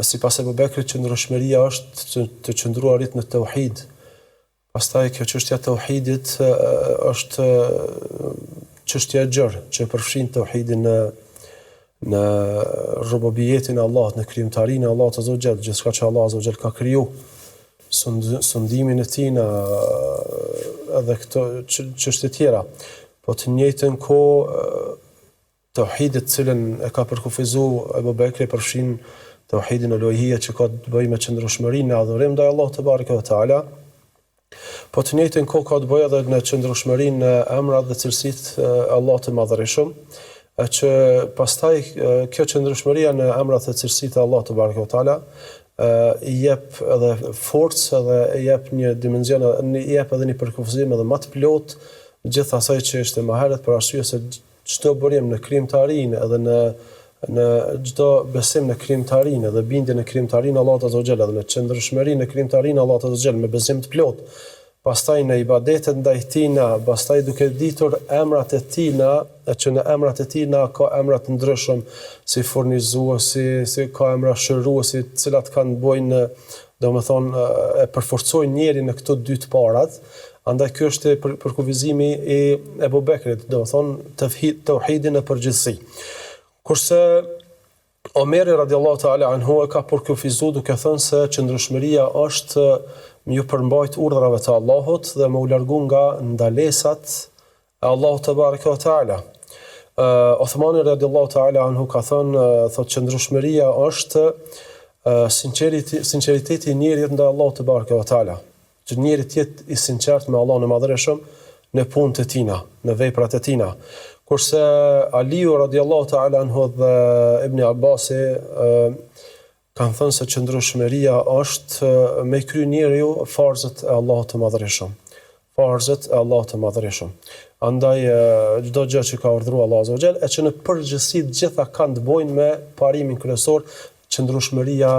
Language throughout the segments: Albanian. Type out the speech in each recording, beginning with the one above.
sipas Ebu Bekrit, qëndrueshmëria është të qëndruarit në tauhid. Pastaj kjo çështja e tauhidit është çështja e gjerë që përfshin tauhidin në rububiyetin e Allahut, në krijimtarinë e Allahut azza wa jall, gjithçka që Allah azza wa jall ka kriju, sundimin e tij në edhe këto çështje tjera. Po të njëjtën kohë tauhidit të cilën e ka përkufizuar Ebu Bekri përfshin tauhidin uluhiyya që ka të bëjë me qëndrueshmërinë në adhurim ndaj Allahut te bareke ve teala. Po të njëjtën kohë ka të bëjë edhe në qëndrueshmërinë në emrat dhe cilësitë e Allahut të Madhërisht, që pastaj kjo qëndrueshmëria në emrat dhe cilësitë e Allahut të bareke ve teala i jep edhe forcë edhe i jep një dimension, i jep edhe një përkufizim edhe më të plotë gjithë asaj që ishte më herët, për arsye se çdo burim në krijimtarinë edhe në çdo besim në krijimtarinë dhe bindje në krijimtarinë Allahut azza wa jall, edhe në qëndrueshmërinë në krijimtarinë Allahut azza wa jall me besim të plotë, pastaj në ibadetet ndaj tij, pastaj duke ditur emrat e tij, që në emrat e tij ka emra të ndryshëm si furnizuesi, si ka emra shëruesi, të cilat kanë bojnë, domethënë e përforcojnë njeriu në këto dy të parat. Andaj ky është përkufizimi i Ebu Bekrit, domethënë tauhidin në përgjithësi. Kurse Omeri radiallahu ta'ala anhu e ka përkufizuar duke thënë se qëndrueshmëria është me ju përmbajt urdhrave të Allahut dhe me u largu nga ndalesat e Allahut te bareke ve teala. Uthmani radiallahu ta'ala anhu ka thënë, thotë qëndrueshmëria është sinqeriteti i njeriut ndaj Allahut te bareke ve teala. Që njeriu të jetë i sinqert me Allahun e Madhërisht në punët e tina, në veprat e tina. Kurse Aliu radiallahu ta'ala anhu dhe Ibn Abbasi kanë thënë se qëndrueshmëria është me kry njeriu farzët e Allahut të Madhërisht. Farzët e Allahut të Madhërisht. Andaj çdo gjë që ka urdhëruar Allahu azza wa jall, e që në përgjithësi të gjitha kanë të bëjnë me parimin kryesor, qëndrueshmëria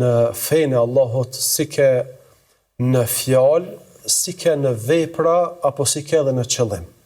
në fenë e Allahut, si ke në fjalë, si ke në vepra, apo si ke edhe në qëllim.